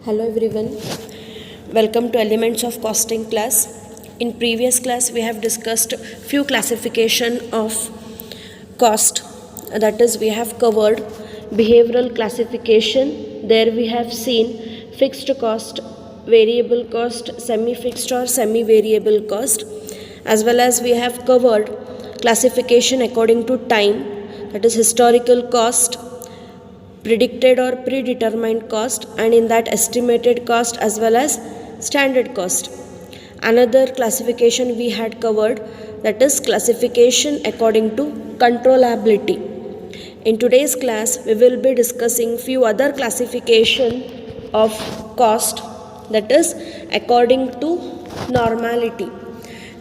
Hello everyone, welcome to Elements of Costing class. In previous class we have discussed few classification of cost, that is we have covered behavioral classification. There we have seen fixed cost, variable cost, semi-fixed or semi-variable cost, as well as we have covered classification according to time, that is historical cost, predicted or predetermined cost, and in that estimated cost as well as standard cost. Another classification we had covered, that is classification according to controllability. In today's class we will be discussing few other classification of cost, that is according to normality.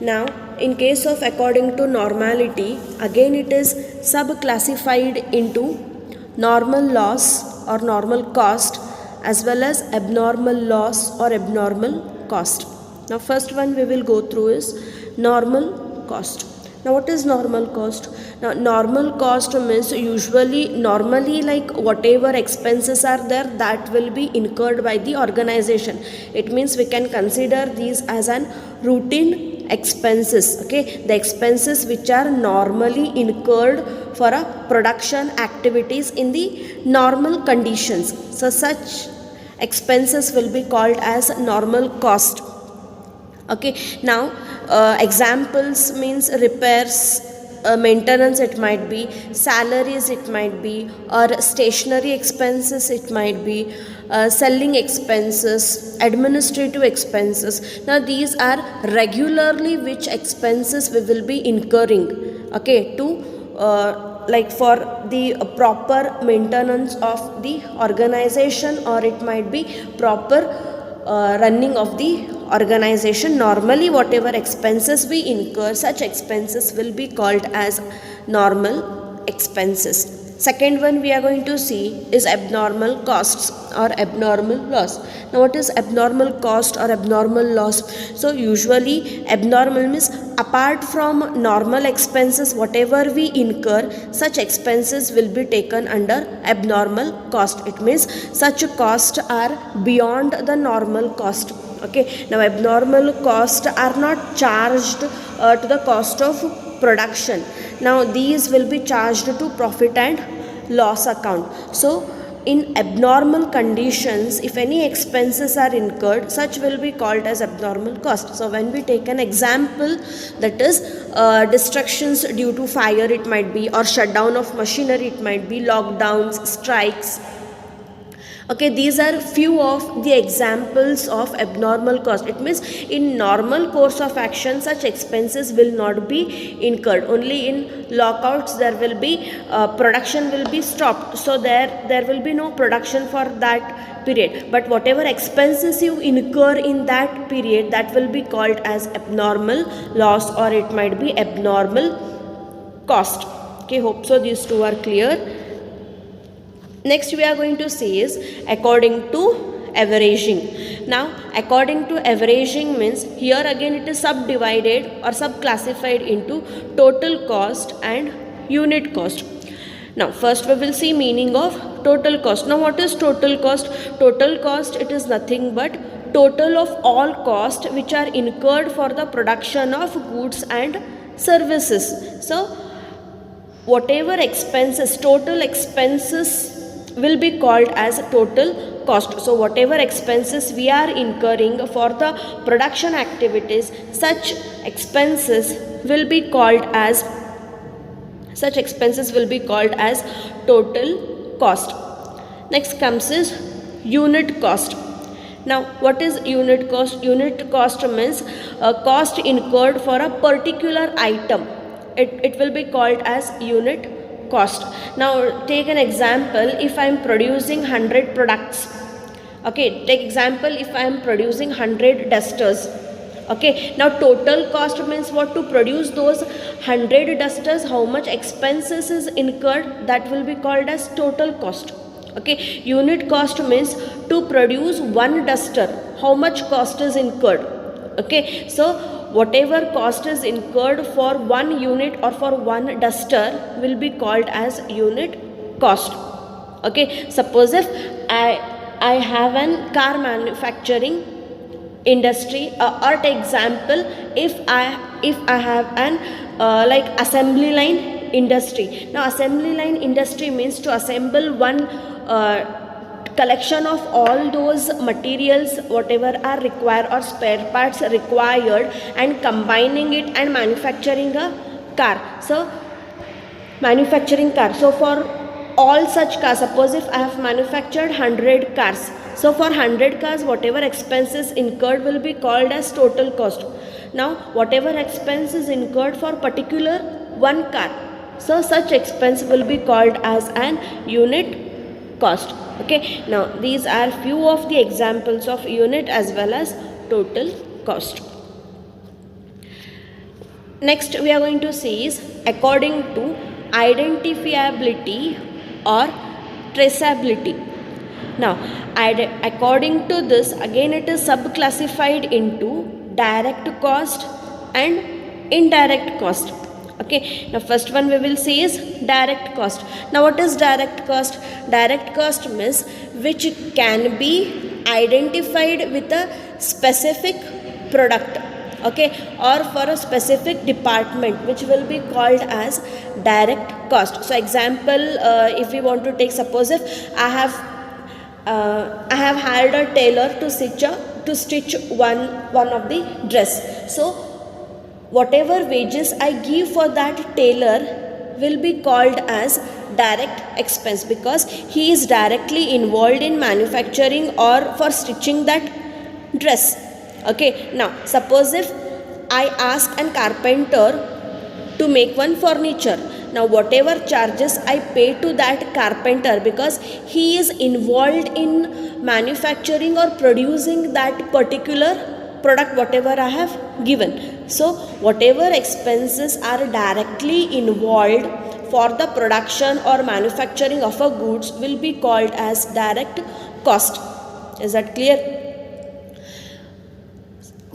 Now in case of according to normality, again it is sub classified into normal loss or normal cost as well as abnormal loss or abnormal cost. Now first one we will go through is normal cost. Now what is normal cost? Now normal cost means normally like whatever expenses are there, that will be incurred by the organization. It means we can consider these as an routine expenses, okay, the expenses which are normally incurred for a production activities in the normal conditions. So such expenses will be called as normal cost. Okay, now examples means repairs, maintenance, it might be salaries, it might be, or stationary expenses, it might be selling expenses, administrative expenses. Now these are regularly which expenses we will be incurring, okay, to like for the proper maintenance of the organization, or it might be proper running of the organization. Normally whatever expenses we incur, such expenses will be called as normal expenses. Second one we are going to see is abnormal costs or abnormal loss. Now what is abnormal cost or abnormal loss? So usually abnormal means apart from normal expenses, whatever we incur, such expenses will be taken under abnormal cost. It means such costs are beyond the normal cost. Okay, now abnormal costs are not charged to the cost of production. Now these will be charged to profit and loss account. So in abnormal conditions, if any expenses are incurred, such will be called as abnormal cost. So when we take an example, that is destructions due to fire, it might be, or shutdown of machinery, it might be, lockdowns, strikes. Okay, these are few of the examples of abnormal cost. It means in normal course of action, such expenses will not be incurred. Only in lockouts there will be production will be stopped. So there will be no production for that period. But whatever expenses you incur in that period, that will be called as abnormal loss, or it might be abnormal cost. Okay, hope so these two are clear. Next we are going to see is according to averaging. Now according to averaging means here again it is subdivided or subclassified into total cost and unit cost. Now first we will see meaning of total cost. Now what is total cost? Total cost, it is nothing but total of all costs which are incurred for the production of goods and services. So whatever expenses, total expenses will be called as total cost. So whatever expenses we are incurring for the production activities, such expenses will be called as total cost. Next comes is unit cost. Now what is unit cost? Unit cost means a cost incurred for a particular item. It will be called as unit cost. Now take an example, if I am producing 100 products. Okay, take example, if I am producing 100 dusters. Okay, now total cost means what? To produce those 100 dusters, how much expenses is incurred, that will be called as total cost. Okay, unit cost means to produce one duster, how much cost is incurred. Okay, so whatever cost is incurred for one unit or for one duster will be called as unit cost. Okay, suppose if I I have an car manufacturing industry, or take example, if I have an like assembly line industry. Now assembly line industry means to assemble one collection of all those materials whatever are required or spare parts required, and combining it and manufacturing a car. So manufacturing car, so for all such cars, suppose if I have manufactured 100 cars, so for 100 cars whatever expenses incurred will be called as total cost. Now whatever expense is incurred for particular one car, so such expense will be called as an unit cost. Okay, now these are few of the examples of unit as well as total cost. Next we are going to see is according to identifiability or traceability. Now according to this, again it is subclassified into direct cost and indirect cost. Okay, now first one we will see is direct cost. Now what is direct cost? Direct cost means which can be identified with a specific product, okay, or for a specific department, which will be called as direct cost. So example, if we want to take, suppose if I have hired a tailor to stitch one of the dress. So whatever wages I give for that tailor will be called as direct expense, because he is directly involved in manufacturing or for stitching that dress. Okay, now suppose if I ask an carpenter to make one furniture. Now whatever charges I pay to that carpenter, because he is involved in manufacturing or producing that particular product whatever I have given. So whatever expenses are directly involved for the production or manufacturing of a goods will be called as direct cost. Is that clear?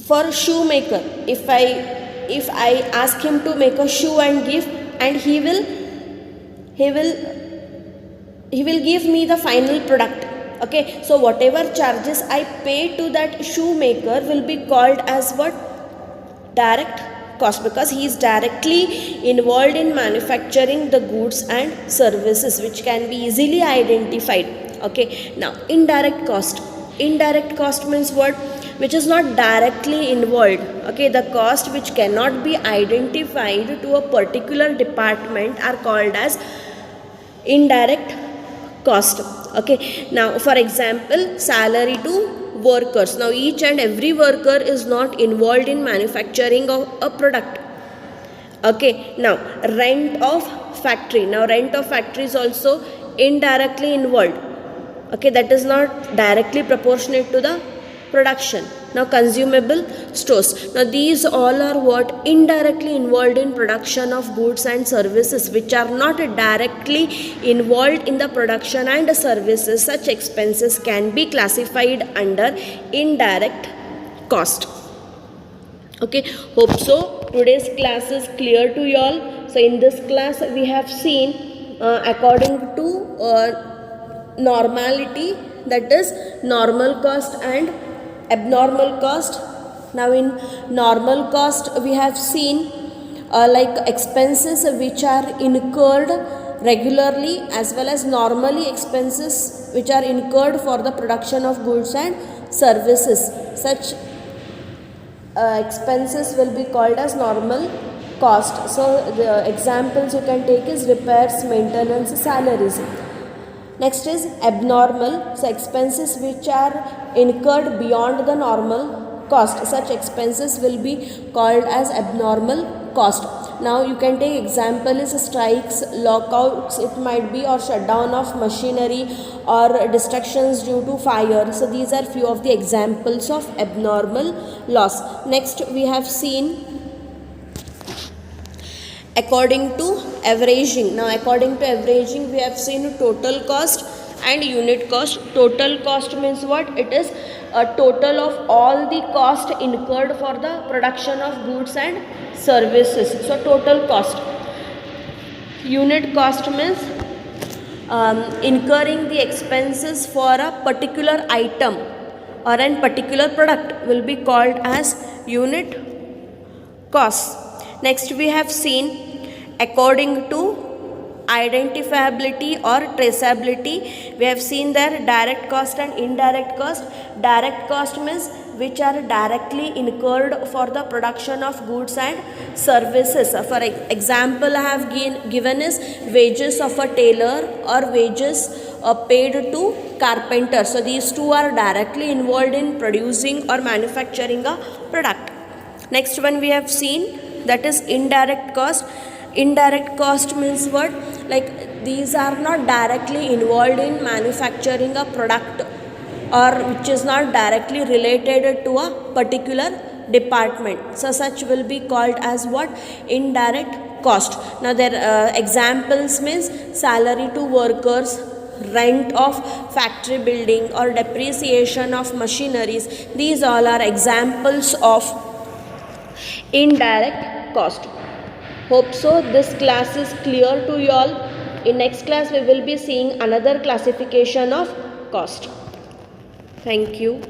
For shoemaker, if I ask him to make a shoe and give, and he will give me the final product. Okay, so whatever charges I pay to that shoemaker will be called as what? Direct cost, because he is directly involved in manufacturing the goods and services, which can be easily identified. Okay, now indirect cost. Indirect cost means what? Which is not directly involved. Okay, the cost which cannot be identified to a particular department are called as indirect cost. Okay, now for example, salary to workers. Now each and every worker is not involved in manufacturing of a product. Okay, now rent of factory. Now rent of factory is also indirectly involved. Okay, that is not directly proportionate to the production. Now consumable stores. Now these all are what? Indirectly involved in production of goods and services, which are not directly involved in the production and services. Such expenses can be classified under indirect cost. Okay, hope so today's class is clear to you all. So in this class we have seen according to normality, that is normal cost and abnormal cost. Now in normal cost we have seen like expenses which are incurred regularly, as well as normally expenses which are incurred for the production of goods and services. Such expenses will be called as normal cost. So the examples you can take is repairs, maintenance, salaries. Next is abnormal. So expenses which are incurred beyond the normal cost. Such expenses will be called as abnormal cost. Now you can take example is strikes, lockouts, it might be, or shutdown of machinery, or destructions due to fire. So these are few of the examples of abnormal loss. Next we have seen according to averaging. Now according to averaging we have seen total cost and unit cost. Total cost means what? It is a total of all the cost incurred for the production of goods and services. So total cost. Unit cost means incurring the expenses for a particular item or a particular product will be called as unit cost. Next we have seen according to identifiability or traceability, we have seen there direct cost and indirect cost. Direct cost means which are directly incurred for the production of goods and services. For example, I have given is wages of a tailor or wages paid to carpenter. So these two are directly involved in producing or manufacturing a product. Next one we have seen, that is indirect cost. Indirect cost means what? Like these are not directly involved in manufacturing a product or which is not directly related to a particular department. So such will be called as what? Indirect cost. Now their examples means salary to workers, rent of factory building or depreciation of machineries. These all are examples of indirect cost. Hope so this class is clear to you all. In next class we will be seeing another classification of cost. Thank you.